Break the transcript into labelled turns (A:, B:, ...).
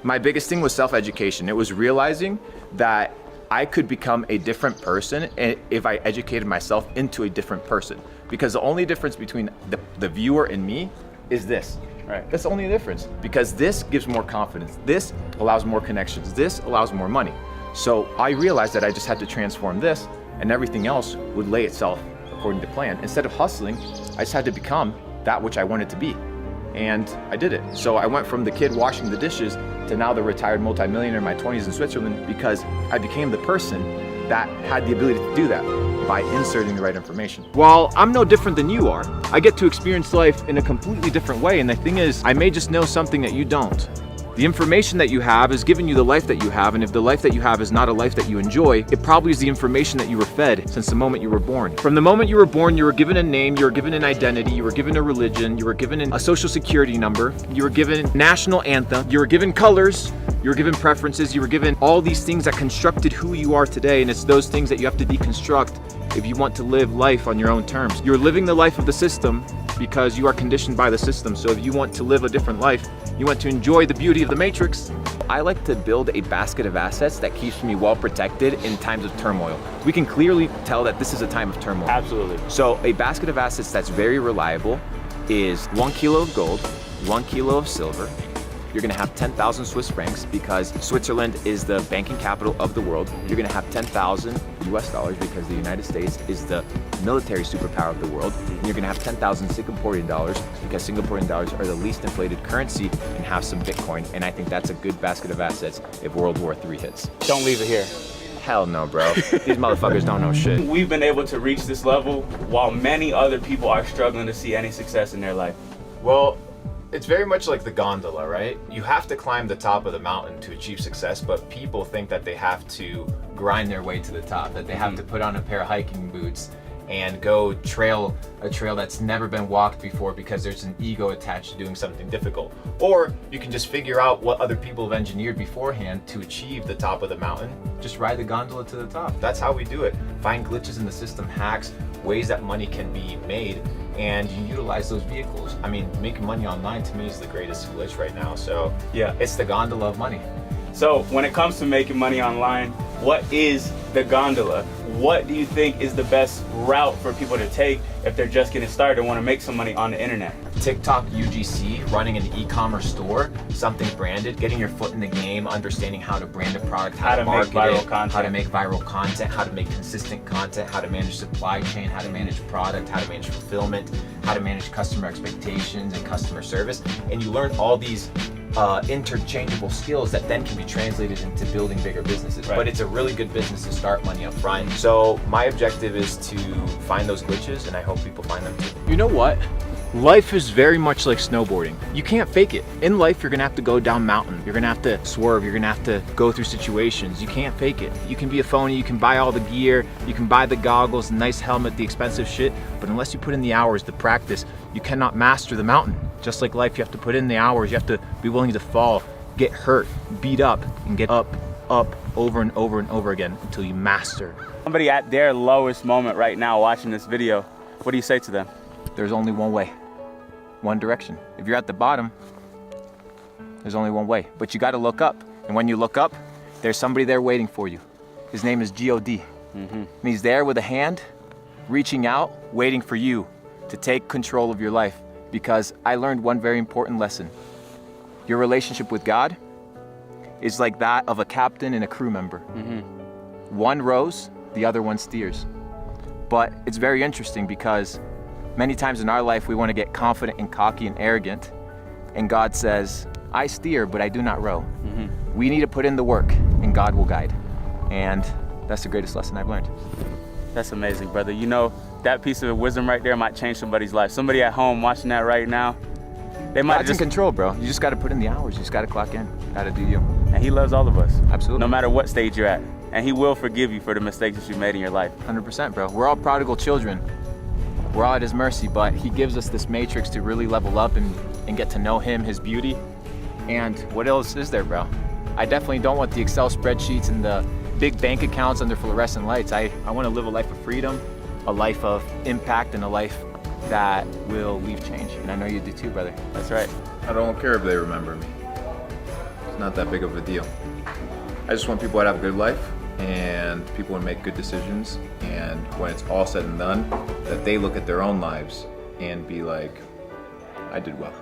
A: My biggest thing was self-education. It was realizing that I could become a different person if I educated myself into a different person. Because the only difference between the viewer and me is this.
B: Right.
A: That's the only difference. Because this gives more confidence. This allows more connections. This allows more money. So I realized that I just had to transform this and everything else would lay itself according to plan. Instead of hustling, I just had to become that which I wanted to be. And I did it. So I went from the kid washing the dishes to now the retired multimillionaire in my 20s in Switzerland because I became the person that had the ability to do that by inserting the right information. While I'm no different than you are, I get to experience life in a completely different way. And the thing is, I may just know something that you don't. The information that you have is giving you the life that you have, and if the life that you have is not a life that you enjoy, it probably is the information that you were fed since the moment you were born. From the moment you were born, you were given a name, you were given an identity, you were given a religion, you were given a social security number, you were given a national anthem, you were given colors, you were given preferences, you were given all these things that constructed who you are today, and it's those things that you have to deconstruct if you want to live life on your own terms. You're living the life of the system because you are conditioned by the system. So if you want to live a different life, you want to enjoy the beauty of the matrix. I like to build a basket of assets that keeps me well protected in times of turmoil. We can clearly tell that this is a time of turmoil.
B: Absolutely.
A: So a basket of assets that's very reliable is 1 kilo of gold, 1 kilo of silver. You're gonna have 10,000 Swiss francs because Switzerland is the banking capital of the world. You're gonna have 10,000 US dollars because the United States is the military superpower of the world. And you're gonna have 10,000 Singaporean dollars because Singaporean dollars are the least inflated currency, and have some Bitcoin. And I think that's a good basket of assets if World War III hits.
B: Don't leave it here.
A: Hell no, bro. These motherfuckers don't know shit.
B: We've been able to reach this level while many other people are struggling to see any success in their life.
A: Well, it's very much like the gondola, right? You have to climb the top of the mountain to achieve success, but people think that they have to grind their way to the top, that they have to put on a pair of hiking boots and go trail a trail that's never been walked before because there's an ego attached to doing something difficult. Or you can just figure out what other people have engineered beforehand to achieve the top of the mountain. Just ride the gondola to the top. That's how we do it. Find glitches in the system, hacks, ways that money can be made, and you utilize those vehicles. I mean, making money online to me is the greatest glitch right now. So yeah, it's the gondola of money.
B: So when it comes to making money online, what is the gondola? What do you think is the best route for people to take if they're just getting started and want to make some money on the internet?
A: TikTok, UGC, running an e-commerce store, something branded, getting your foot in the game, understanding how to brand a product, how to
B: make viral content,
A: how to make viral content, how to make consistent content, how to manage supply chain, how to manage product, how to manage fulfillment, how to manage customer expectations and customer service. And you learn all these interchangeable skills that then can be translated into building bigger businesses.
B: Right.
A: But it's a really good business to start money up front. So my objective is to find those glitches, and I hope people find them too. You know what? Life is very much like snowboarding. You can't fake it. In life, you're gonna have to go down mountain. You're gonna have to swerve. You're gonna have to go through situations. You can't fake it. You can be a phony, you can buy all the gear, you can buy the goggles, the nice helmet, the expensive shit, but unless you put in the hours, the practice, you cannot master the mountain. Just like life, you have to put in the hours. You have to be willing to fall, get hurt, beat up, and get up, over and over and over again until you master.
B: Somebody at their lowest moment right now watching this video, what do you say to them?
A: There's only one way, one direction. If you're at the bottom, there's only one way, but you gotta look up. And when you look up, there's somebody there waiting for you. His name is G.O.D. And he's there with a hand, reaching out, waiting for you to take control of your life. Because I learned one very important lesson. Your relationship with God is like that of a captain and a crew member. One rows, the other one steers. But it's very interesting because many times in our life we want to get confident and cocky and arrogant, and God says, I steer, but I do not row. We need to put in the work, and God will guide. And that's the greatest lesson I've learned.
B: That's amazing, brother. You know, that piece of wisdom right there might change somebody's life. Somebody at home watching that right now, they might
A: God's in control, bro. You just got to put in the hours. You just got to clock in. Got to do you.
B: And he loves all of us.
A: Absolutely.
B: No matter what stage you're at. And he will forgive you for the mistakes that you made in your life.
A: 100%, bro. We're all prodigal children. We're all at his mercy, but he gives us this matrix to really level up and get to know him, his beauty. And what else is there, bro? I definitely don't want the Excel spreadsheets and the big bank accounts under fluorescent lights. I want to live a life of freedom, a life of impact, and a life that will leave change. And I know you do too, brother.
B: That's right.
C: I don't care if they remember me.
A: not that big of a deal. I just want people to have a good life and people to make good decisions, and when it's all said and done, that they look at their own lives and be like, I did well.